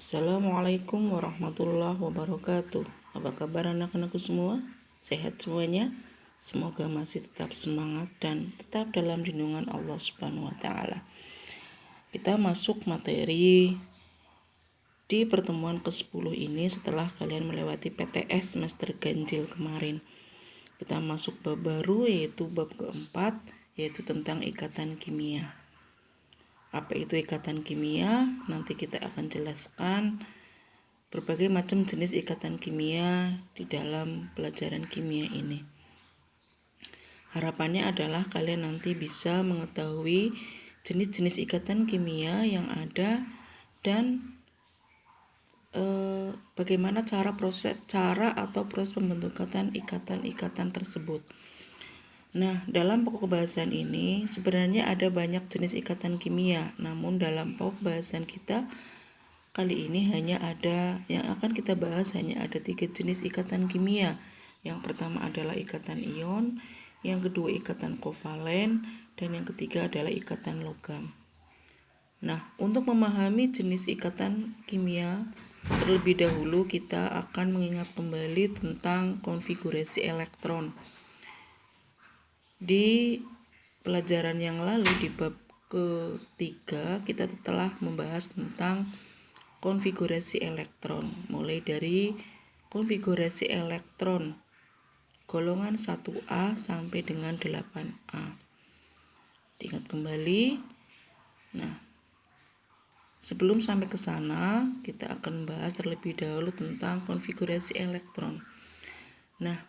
Assalamualaikum warahmatullahi wabarakatuh. Apa kabar anak-anakku semua? Sehat semuanya? Semoga masih tetap semangat dan tetap dalam lindungan Allah Subhanahu wa taala. Kita masuk materi di pertemuan ke-10 ini setelah kalian melewati PTS semester ganjil kemarin. Kita masuk bab baru, yaitu bab keempat, yaitu tentang ikatan kimia. Apa itu ikatan kimia? Nanti kita akan jelaskan berbagai macam jenis ikatan kimia di dalam pelajaran kimia ini. Harapannya adalah kalian nanti bisa mengetahui jenis-jenis ikatan kimia yang ada dan bagaimana cara atau proses pembentukan ikatan tersebut. Nah, dalam pokok bahasan ini sebenarnya ada banyak jenis ikatan kimia, namun dalam pokok bahasan kita kali ini yang akan kita bahas hanya ada 3 jenis ikatan kimia. Yang pertama adalah ikatan ion, yang kedua ikatan kovalen, dan yang ketiga adalah ikatan logam. Nah, untuk memahami jenis ikatan kimia, terlebih dahulu kita akan mengingat kembali tentang konfigurasi elektron. Di pelajaran yang lalu di bab ketiga kita telah membahas tentang konfigurasi elektron, mulai dari konfigurasi elektron golongan 1A sampai dengan 8A. Diingat kembali. Nah, sebelum sampai ke sana, kita akan bahas terlebih dahulu tentang konfigurasi elektron. Nah,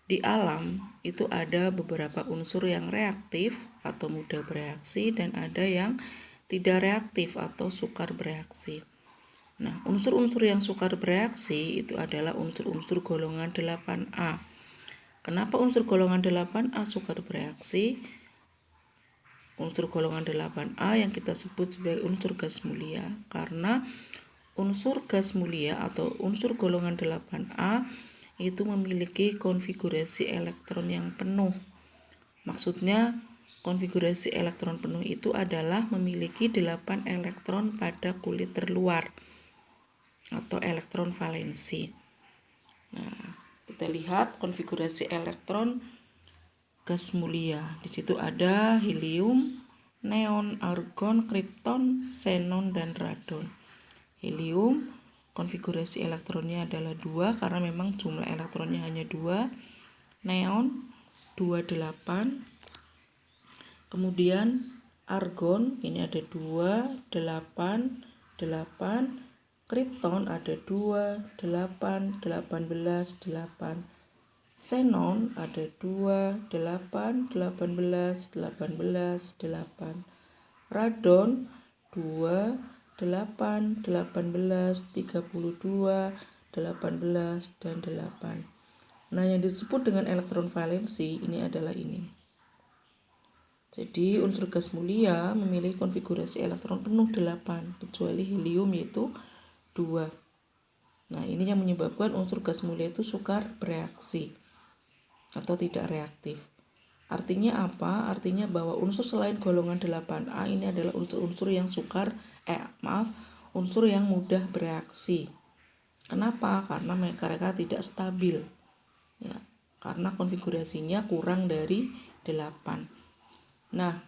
di alam itu ada beberapa unsur yang reaktif atau mudah bereaksi dan ada yang tidak reaktif atau sukar bereaksi. Nah, unsur-unsur yang sukar bereaksi itu adalah unsur-unsur golongan 8A. Kenapa unsur golongan 8A sukar bereaksi? Unsur golongan 8A yang kita sebut sebagai unsur gas mulia, karena unsur gas mulia atau unsur golongan 8A itu memiliki konfigurasi elektron yang penuh. Maksudnya konfigurasi elektron penuh itu adalah memiliki 8 elektron pada kulit terluar atau elektron valensi. Nah, kita lihat konfigurasi elektron gas mulia. Di situ ada helium, neon, argon, kripton, xenon, dan radon. Helium konfigurasi elektronnya adalah 2 karena memang jumlah elektronnya hanya 2. Neon 28. Kemudian argon ini ada 2, 8, 8. Kripton ada 2, 8, 18, 8. Xenon ada 2, 8, 18, 18, 8. Radon 2, 8, 18, 32, 18, dan 8. Nah, yang disebut dengan elektron valensi ini adalah ini. Jadi, unsur gas mulia memiliki konfigurasi elektron penuh 8, kecuali helium yaitu 2. Nah, ini yang menyebabkan unsur gas mulia itu sukar bereaksi atau tidak reaktif. Artinya apa? Artinya bahwa unsur selain golongan 8A ini adalah unsur-unsur yang unsur yang mudah bereaksi. Kenapa? Karena mereka tidak stabil. Ya, karena konfigurasinya kurang dari 8. Nah,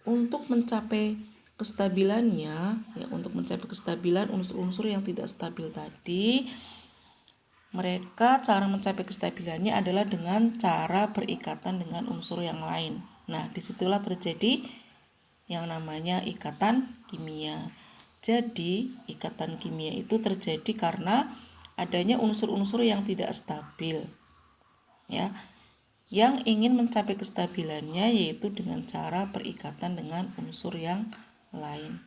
untuk mencapai kestabilannya, untuk mencapai kestabilan unsur-unsur yang tidak stabil tadi, cara mencapai kestabilannya adalah dengan cara berikatan dengan unsur yang lain. Nah, disitulah terjadi yang namanya ikatan kimia. Jadi, ikatan kimia itu terjadi karena adanya unsur-unsur yang tidak stabil. Ya. Yang ingin mencapai kestabilannya yaitu dengan cara berikatan dengan unsur yang lain.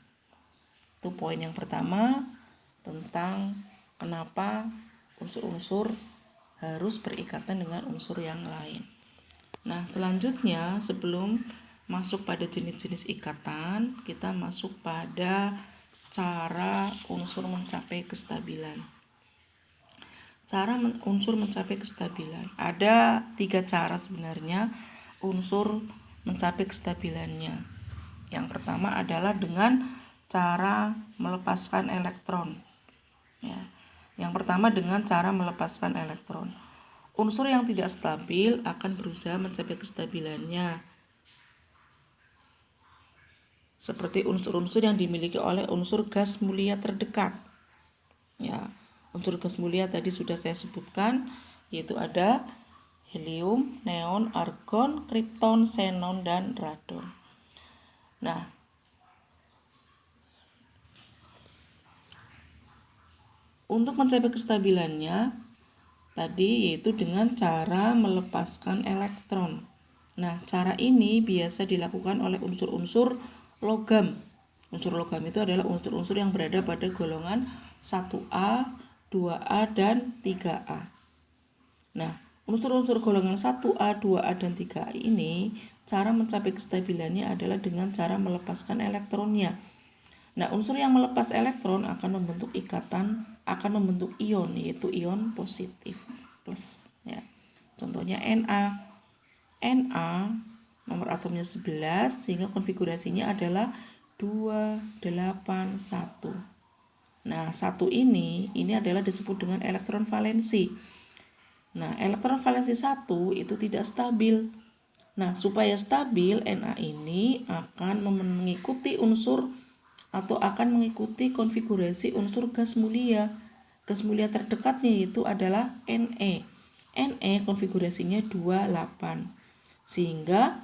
Itu poin yang pertama tentang kenapa unsur-unsur harus berikatan dengan unsur yang lain. Nah, selanjutnya sebelum masuk pada jenis-jenis ikatan, kita masuk pada cara unsur mencapai kestabilan. Cara unsur mencapai kestabilan. Ada 3 cara sebenarnya unsur mencapai kestabilannya. Yang pertama adalah dengan cara melepaskan elektron. Ya. Yang pertama dengan cara melepaskan elektron. Unsur yang tidak stabil akan berusaha mencapai kestabilannya, seperti unsur-unsur yang dimiliki oleh unsur gas mulia terdekat. Ya, unsur gas mulia tadi sudah saya sebutkan, yaitu ada helium, neon, argon, kripton, xenon, dan radon. Nah, untuk mencapai kestabilannya tadi yaitu dengan cara melepaskan elektron. Nah, cara ini biasa dilakukan oleh unsur-unsur logam. Unsur logam itu adalah unsur-unsur yang berada pada golongan 1A, 2A, dan 3A. Nah, unsur-unsur golongan 1A, 2A, dan 3A ini cara mencapai kestabilannya adalah dengan cara melepaskan elektronnya. Nah, unsur yang melepas elektron akan membentuk membentuk ion, yaitu ion positif plus. Ya. Contohnya Na. Na nomor atomnya 11 sehingga konfigurasinya adalah 281. Nah, satu ini adalah disebut dengan elektron valensi. Nah, elektron valensi 1 itu tidak stabil. Nah, supaya stabil, Na ini akan mengikuti unsur atau akan mengikuti konfigurasi unsur gas mulia. Gas mulia terdekatnya yaitu adalah Ne. Ne konfigurasinya 28. Sehingga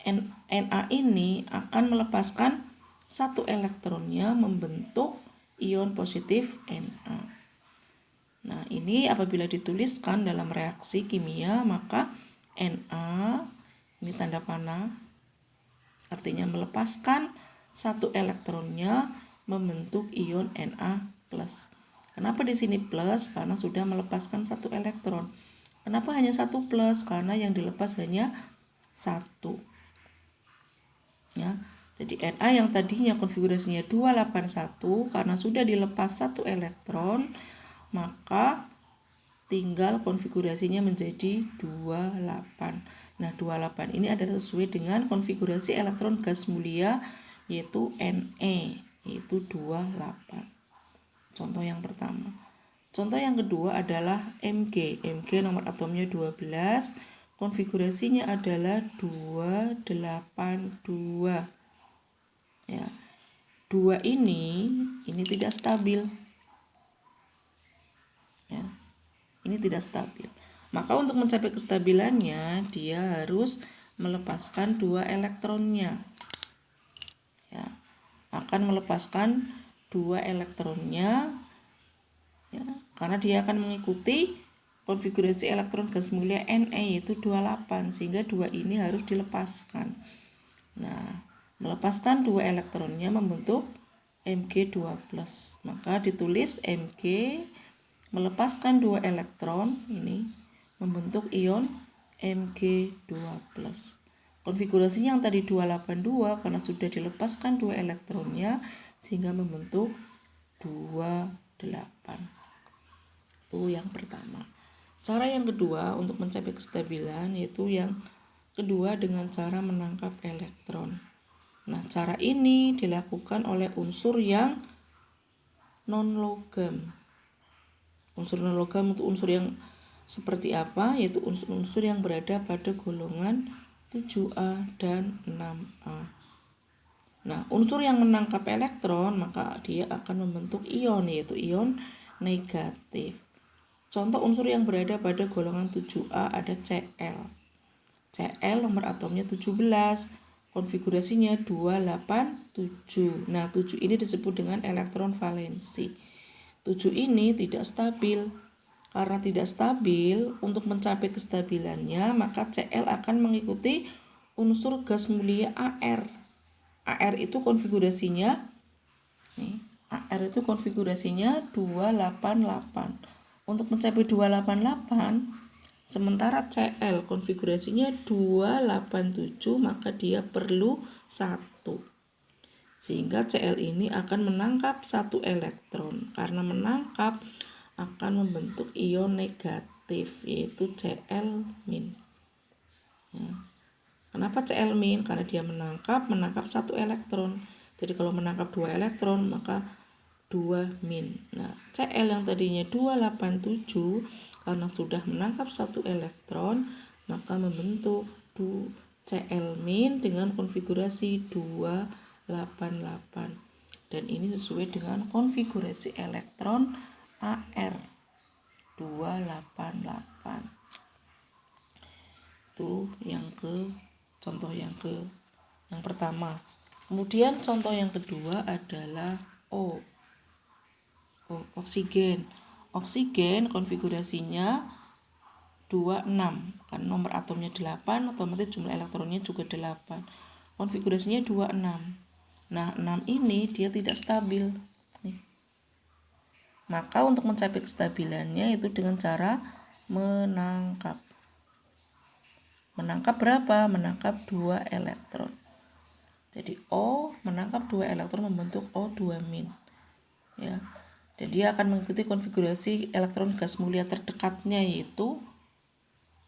Na ini akan melepaskan satu elektronnya membentuk ion positif Na. Nah, ini apabila dituliskan dalam reaksi kimia maka Na ini tanda panah artinya melepaskan satu elektronnya membentuk ion Na+. Kenapa di sini plus? Karena sudah melepaskan satu elektron. Kenapa hanya satu plus? Karena yang dilepas hanya satu. Ya, jadi Na yang tadinya konfigurasinya 281 karena sudah dilepas satu elektron, maka tinggal konfigurasinya menjadi 28. Nah, 28 ini adalah sesuai dengan konfigurasi elektron gas mulia yaitu Ne, yaitu 28. Contoh yang pertama. Contoh yang kedua adalah Mg. Mg nomor atomnya 12, konfigurasinya adalah 282. Ya. 2 ini tidak stabil. Ya. Ini tidak stabil. Maka untuk mencapai kestabilannya dia harus melepaskan 2 elektronnya. Ya. Akan melepaskan 2 elektronnya ya, karena dia akan mengikuti konfigurasi elektron gas mulia Ne yaitu 28 sehingga 2 ini harus dilepaskan. Nah, melepaskan 2 elektronnya membentuk Mg2+. Maka ditulis Mg melepaskan 2 elektron ini membentuk ion Mg2+. Konfigurasinya yang tadi 282 karena sudah dilepaskan 2 elektronnya sehingga membentuk 28. Itu yang pertama. Cara yang kedua untuk mencapai kestabilan yaitu yang kedua dengan cara menangkap elektron. Nah, cara ini dilakukan oleh unsur yang non-logam. Unsur non-logam untuk unsur yang seperti apa? Yaitu unsur-unsur yang berada pada golongan 7A dan 6A. Nah, unsur yang menangkap elektron maka dia akan membentuk ion yaitu ion negatif. Contoh unsur yang berada pada golongan 7A ada Cl. Cl nomor atomnya 17, konfigurasinya 287. Nah, 7 ini disebut dengan elektron valensi. 7 ini tidak stabil. Karena tidak stabil, untuk mencapai kestabilannya maka Cl akan mengikuti unsur gas mulia Ar. Ar itu konfigurasinya Ar itu konfigurasinya 288. Untuk mencapai 288 sementara Cl konfigurasinya 287 maka dia perlu 1. Sehingga Cl ini akan menangkap satu elektron. Karena menangkap akan membentuk ion negatif yaitu Cl-. Ya. Kenapa Cl-? Karena dia menangkap satu elektron. Jadi kalau menangkap 2 elektron maka 2-. Nah, Cl yang tadinya 287 karena sudah menangkap satu elektron, maka membentuk Cl- dengan konfigurasi 288. Dan ini sesuai dengan konfigurasi elektron Ar 288. Itu contoh yang pertama. Kemudian contoh yang kedua adalah oksigen. Oksigen konfigurasinya 26. Karena nomor atomnya 8, otomatis jumlah elektronnya juga 8. Konfigurasinya 26. Nah, 6 ini dia tidak stabil. Maka untuk mencapai kestabilannya itu dengan cara menangkap. Menangkap berapa? Menangkap 2 elektron. Jadi O menangkap 2 elektron membentuk O2-. Ya. Dan dia akan mengikuti konfigurasi elektron gas mulia terdekatnya yaitu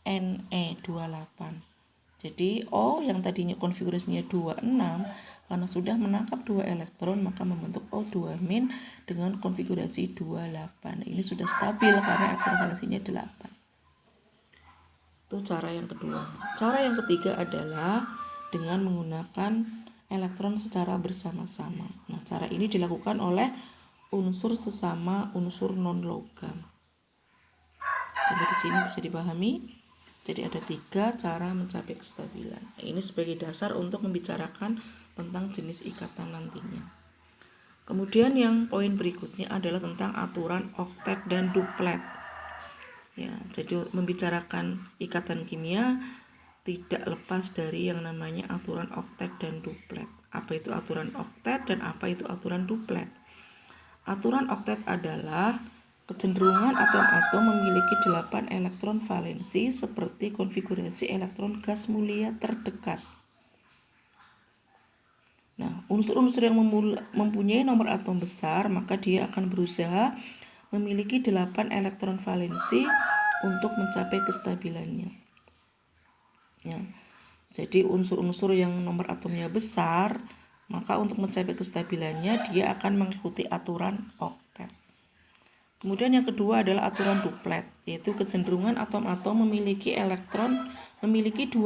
Ne28. Jadi O yang tadinya konfigurasinya 26 karena sudah menangkap 2 elektron maka membentuk O2- dengan konfigurasi 28. Ini sudah stabil karena elektron valensinya 8. Itu cara yang kedua. Cara yang ketiga adalah dengan menggunakan elektron secara bersama-sama. Nah, cara ini dilakukan oleh unsur sesama unsur non-logam. Sampai di sini bisa dipahami? Jadi ada 3 cara mencapai kestabilan. Ini sebagai dasar untuk membicarakan tentang jenis ikatan nantinya. Kemudian yang poin berikutnya adalah tentang aturan oktet dan duplet. Ya, jadi membicarakan ikatan kimia tidak lepas dari yang namanya aturan oktet dan duplet. Apa itu aturan oktet dan apa itu aturan duplet? Aturan oktet adalah kecenderungan atom-atom memiliki 8 elektron valensi seperti konfigurasi elektron gas mulia terdekat. Nah, unsur-unsur yang mempunyai nomor atom besar, maka dia akan berusaha memiliki 8 elektron valensi untuk mencapai kestabilannya. Ya. Jadi unsur-unsur yang nomor atomnya besar, maka untuk mencapai kestabilannya dia akan mengikuti aturan oktet. Kemudian yang kedua adalah aturan duplet, yaitu kecenderungan atom-atom memiliki 2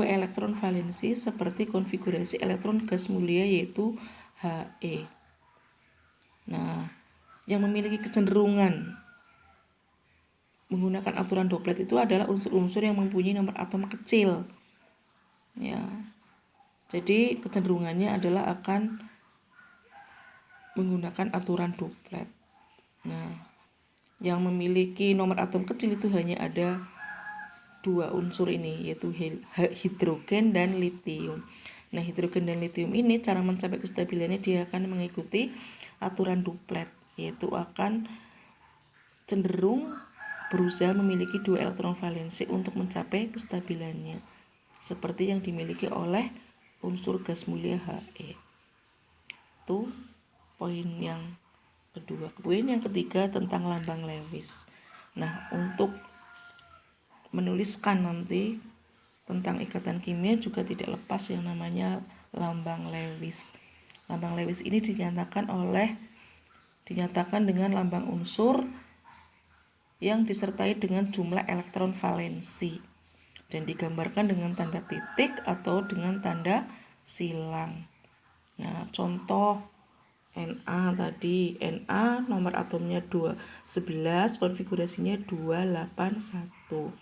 elektron valensi seperti konfigurasi elektron gas mulia yaitu He. Nah, yang memiliki kecenderungan menggunakan aturan duplet itu adalah unsur-unsur yang mempunyai nomor atom kecil. Ya. Jadi kecenderungannya adalah akan menggunakan aturan duplet. Nah, yang memiliki nomor atom kecil itu hanya ada 2 unsur ini, yaitu hidrogen dan litium. Nah, hidrogen dan litium ini cara mencapai kestabilannya dia akan mengikuti aturan duplet, yaitu akan cenderung berusaha memiliki 2 elektron valensi untuk mencapai kestabilannya, seperti yang dimiliki oleh unsur gas mulia He. Itu poin yang kedua. Poin yang ketiga tentang lambang Lewis. Nah, untuk menuliskan nanti tentang ikatan kimia juga tidak lepas yang namanya lambang Lewis. Lambang Lewis ini dinyatakan dengan lambang unsur yang disertai dengan jumlah elektron valensi dan digambarkan dengan tanda titik atau dengan tanda silang. Nah, contoh Na tadi, Na nomor atomnya 11, konfigurasinya 281.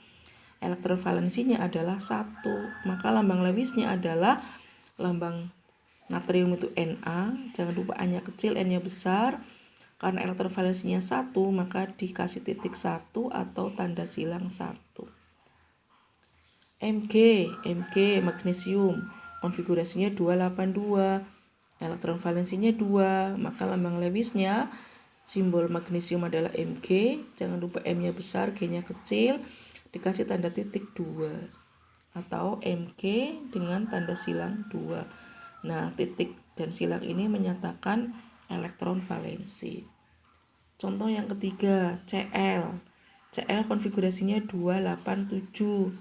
Elektron valensinya adalah 1, maka lambang Lewisnya adalah lambang natrium itu Na, jangan lupa A-nya kecil, N-nya besar. Karena elektron valensinya 1, maka dikasih titik 1 atau tanda silang 1. Mg magnesium, konfigurasinya 282. Elektron valensinya 2, maka lambang Lewisnya simbol magnesium adalah Mg, jangan lupa M-nya besar, G-nya kecil, dikasih tanda titik 2 atau Mg dengan tanda silang 2. Nah, titik dan silang ini menyatakan elektron valensi. Contoh yang ketiga, Cl konfigurasinya 287.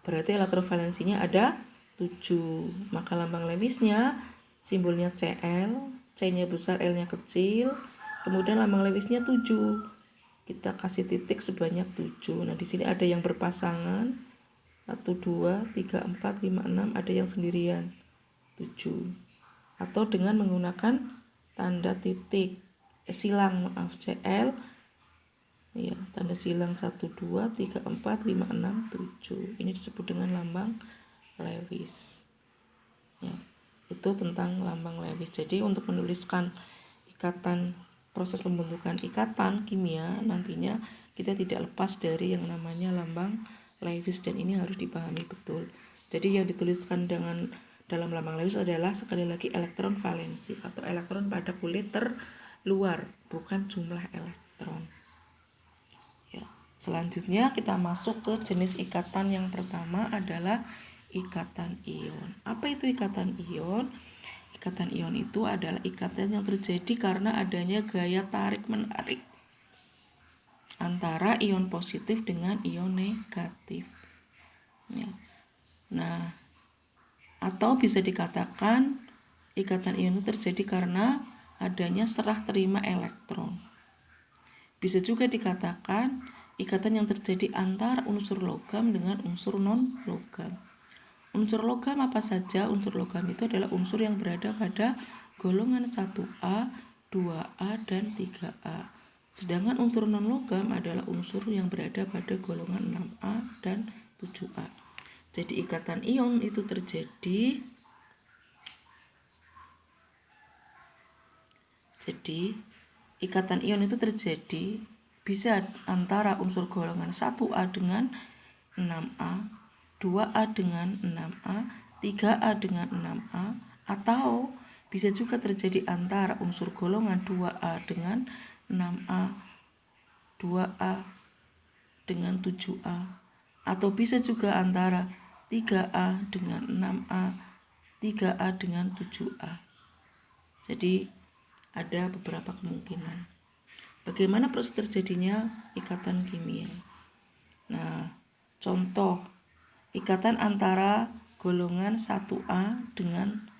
Berarti elektron valensinya ada 7, maka lambang Lewisnya simbolnya Cl, C-nya besar, L-nya kecil. Kemudian lambang Lewisnya 7. Kita kasih titik sebanyak 7. Nah, di sini ada yang berpasangan. 1, 2, 3, 4, 5, 6. Ada yang sendirian. 7. Atau dengan menggunakan tanda titik. Silang, maaf, CL. Ya, tanda silang 1, 2, 3, 4, 5, 6, 7. Ini disebut dengan lambang Lewis. Ya, itu tentang lambang Lewis. Jadi untuk menuliskan ikatan, proses pembentukan ikatan kimia, nantinya kita tidak lepas dari yang namanya lambang Lewis, dan ini harus dipahami betul. Jadi yang dituliskan dalam lambang Lewis adalah sekali lagi elektron valensi atau elektron pada kulit terluar, bukan jumlah elektron. Selanjutnya kita masuk ke jenis ikatan. Yang pertama adalah ikatan ion. Apa itu ikatan ion? Ikatan ion itu adalah ikatan yang terjadi karena adanya gaya tarik-menarik antara ion positif dengan ion negatif. Ya. Nah, atau bisa dikatakan ikatan ion itu terjadi karena adanya serah terima elektron. Bisa juga dikatakan ikatan yang terjadi antara unsur logam dengan unsur non-logam. Unsur logam apa saja? Unsur logam itu adalah unsur yang berada pada golongan 1A, 2A, dan 3A. Sedangkan unsur non-logam adalah unsur yang berada pada golongan 6A dan 7A. Jadi ikatan ion itu terjadi bisa antara unsur golongan 1A dengan 6A, 2A dengan 6A, 3A dengan 6A, atau bisa juga terjadi antara unsur golongan 2A dengan 6A, 2A dengan 7A, atau bisa juga antara 3A dengan 6A, 3A dengan 7A. Jadi ada beberapa kemungkinan. Bagaimana proses terjadinya ikatan kimia? Nah, contoh ikatan antara golongan 1A dengan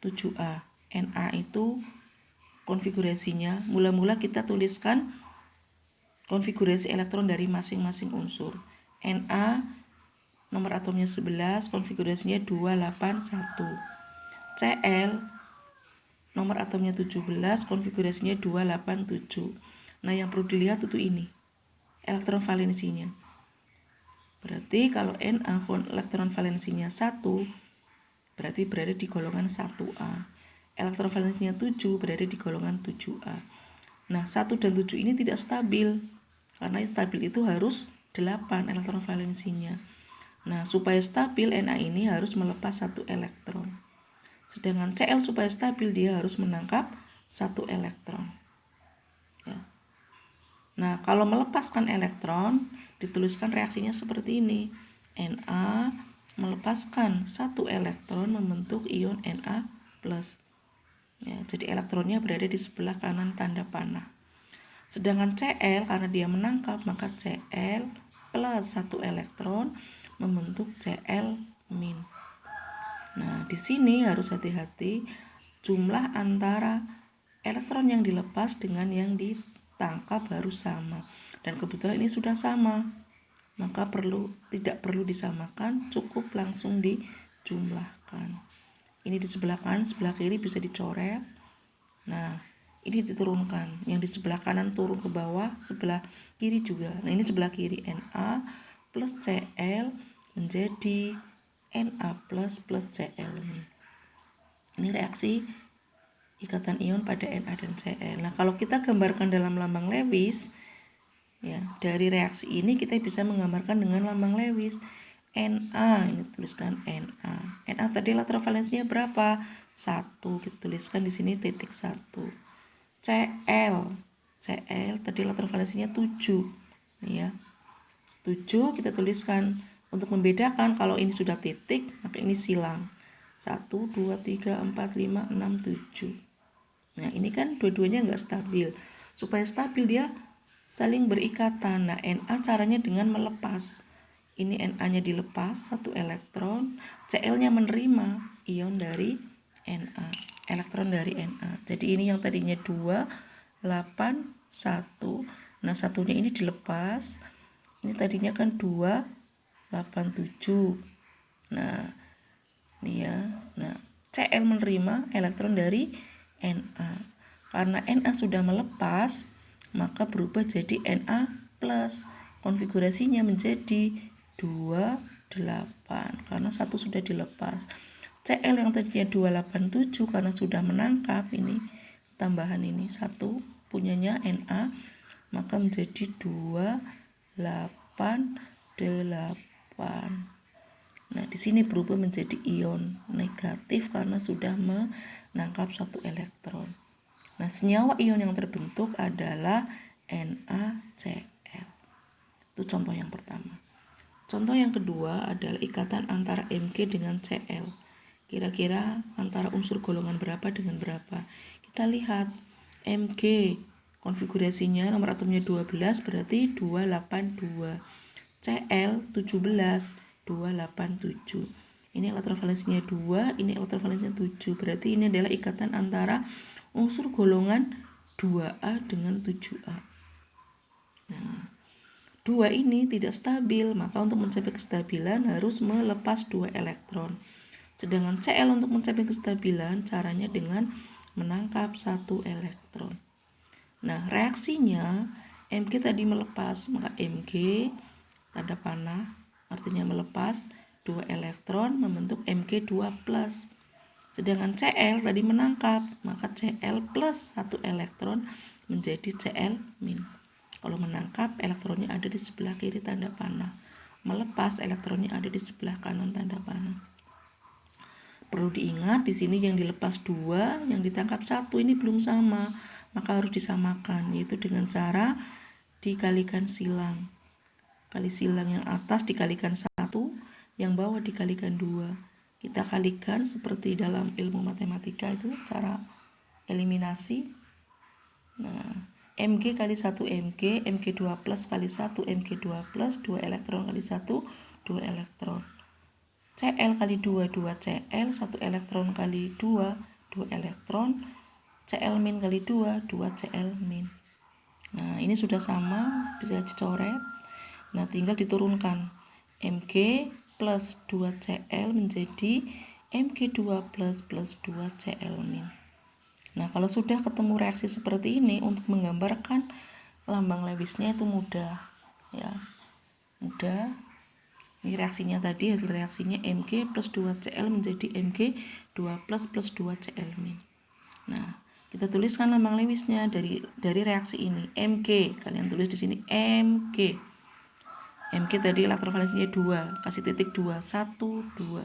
7A. Na itu konfigurasinya, mula-mula kita tuliskan konfigurasi elektron dari masing-masing unsur. Na nomor atomnya 11, konfigurasinya 281. Cl nomor atomnya 17, konfigurasinya 287. Nah, yang perlu dilihat itu ini, elektron valensinya. Berarti kalau Na elektron valensinya 1, berarti berada di golongan 1A. Elektron valensinya 7 berada di golongan 7A. Nah, 1 dan 7 ini tidak stabil. Karena stabil itu harus 8 elektron valensinya. Nah, supaya stabil Na ini harus melepas 1 elektron. Sedangkan Cl supaya stabil dia harus menangkap 1 elektron. Ya. Nah, kalau melepaskan elektron dituliskan reaksinya seperti ini. Na melepaskan 1 elektron membentuk ion Na+. Ya, jadi elektronnya berada di sebelah kanan tanda panah. Sedangkan Cl karena dia menangkap, maka Cl plus 1 elektron membentuk Cl-. Nah, di sini harus hati-hati jumlah antara elektron yang dilepas dengan yang ditangkap harus sama. Dan kebetulan ini sudah sama. Maka tidak perlu disamakan, cukup langsung dijumlahkan. Ini di sebelah kanan, sebelah kiri bisa dicoret. Nah, ini diturunkan. Yang di sebelah kanan turun ke bawah, sebelah kiri juga. Nah, ini sebelah kiri Na plus Cl menjadi Na plus Cl. Ini reaksi ikatan ion pada Na dan Cl. Nah, kalau kita gambarkan dalam lambang Lewis, ya, dari reaksi ini kita bisa menggambarkan dengan lambang Lewis. Na, ini tuliskan Na. Na tadi elektron valensinya berapa? 1. Kita tuliskan di sini titik 1. Cl tadi elektron valensinya 7. Nih ya. 7 kita tuliskan. Untuk membedakan kalau ini sudah titik, maka ini silang. 1, 2, 3, 4, 5, 6, 7. Nah, ini kan dua-duanya enggak stabil. Supaya stabil dia saling berikatan. Nah, Na caranya dengan melepas. Ini Na-nya dilepas 1 elektron, Cl-nya menerima ion dari Na. elektron dari Na. Jadi ini yang tadinya 2, 8, 1. Nah, satunya ini dilepas. Ini tadinya kan 2, 8, 7. Nah, ini ya. Nah, Cl menerima elektron dari Na. Karena Na sudah melepas, maka berubah jadi Na plus. Konfigurasinya menjadi 2, 8 karena satu sudah dilepas. Cl yang tadinya 287 karena sudah menangkap, ini tambahan ini 1 punyanya Na, maka menjadi 288. Nah, di sini berubah menjadi ion negatif karena sudah menangkap satu elektron. Nah, senyawa ion yang terbentuk adalah NaCl. Itu contoh yang pertama. Contoh yang kedua adalah ikatan antara Mg dengan Cl. Kira-kira antara unsur golongan berapa dengan berapa? Kita lihat Mg konfigurasinya nomor atomnya 12 berarti 282. Cl 17 287. Ini elektrovalensinya 2, ini elektrovalensinya 7. Berarti ini adalah ikatan antara unsur golongan 2A dengan 7A. Nah, 2 ini tidak stabil, maka untuk mencapai kestabilan harus melepas 2 elektron. Sedangkan Cl untuk mencapai kestabilan caranya dengan menangkap 1 elektron. Nah, reaksinya Mg tadi melepas, maka Mg tanda panah artinya melepas 2 elektron membentuk Mg2+. Sedangkan Cl tadi menangkap, maka Cl plus 1 elektron menjadi Cl-. Kalau menangkap, elektronnya ada di sebelah kiri tanda panah. Melepas, elektronnya ada di sebelah kanan tanda panah. Perlu diingat di sini yang dilepas 2, yang ditangkap 1 ini belum sama, maka harus disamakan, yaitu dengan cara dikalikan silang. Kali silang yang atas dikalikan 1, yang bawah dikalikan 2. Kita kalikan seperti dalam ilmu matematika itu cara eliminasi. Nah, Mg kali 1 Mg, Mg2 plus kali 1 Mg2 plus, 2 elektron kali 1, 2 elektron. Cl kali 2, 2 Cl, 1 elektron kali 2, 2 elektron. Cl min kali 2, 2 Cl min. Nah, ini sudah sama, bisa dicoret. Nah, tinggal diturunkan. Mg plus 2 Cl menjadi Mg2 plus 2 Cl min. Nah, kalau sudah ketemu reaksi seperti ini, untuk menggambarkan lambang Lewisnya itu mudah, ya, mudah. Ini reaksinya tadi, hasil reaksinya Mg plus 2Cl menjadi Mg2 plus 2 Cl min. Nah, kita tuliskan lambang Lewisnya dari reaksi ini. Mg, kalian tulis di sini Mg. Mg tadi elektrovalensinya 2, kasih titik 2, 1, 2.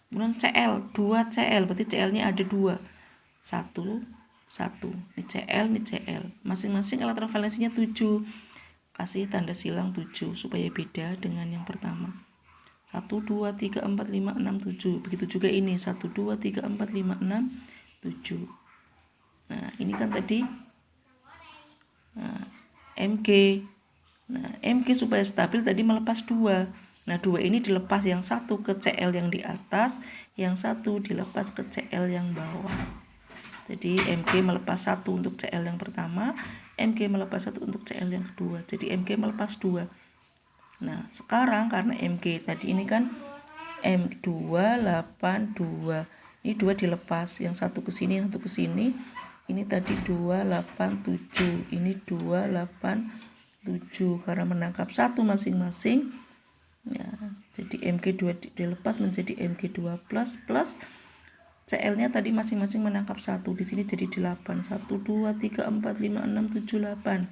Kemudian Cl, 2 Cl, berarti Cl-nya ada 2. 1, 1. Ini Cl, ini Cl. Masing-masing elektrovalensinya 7. Kasih tanda silang 7 supaya beda dengan yang pertama. 1, 2, 3, 4, 5, 6, 7. Begitu juga ini 1, 2, 3, 4, 5, 6, 7. Nah, ini kan tadi Mg. Nah, Mg supaya stabil tadi melepas 2. Nah, 2 ini dilepas, yang satu ke Cl yang di atas, yang satu dilepas ke Cl yang bawah. Jadi Mg melepas 1 untuk Cl yang pertama, Mg melepas 1 untuk Cl yang kedua. Jadi Mg melepas 2. Nah, sekarang karena Mg tadi ini kan M282. Ini 2 dilepas, yang satu ke sini, yang satu ke sini. Ini tadi 287, ini 287 karena menangkap 1 masing-masing. Ya, jadi Mg2 dilepas menjadi Mg2 plus Cl-nya tadi masing-masing menangkap 1. Di sini jadi 8. 1, 2, 3, 4, 5, 6, 7, 8.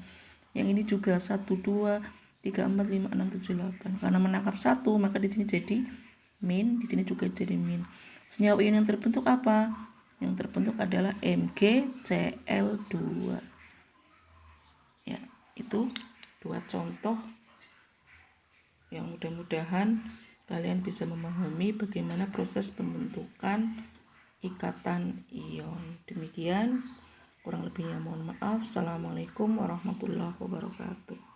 Yang ini juga 1, 2, 3, 4, 5, 6, 7, 8. Karena menangkap 1, maka di sini jadi min, di sini juga jadi min. Senyawa ion yang terbentuk apa? Yang terbentuk adalah MgCl2. Ya, itu 2 contoh yang mudah-mudahan kalian bisa memahami bagaimana proses pembentukan ikatan ion. Demikian, kurang lebihnya mohon maaf. Assalamualaikum warahmatullahi wabarakatuh.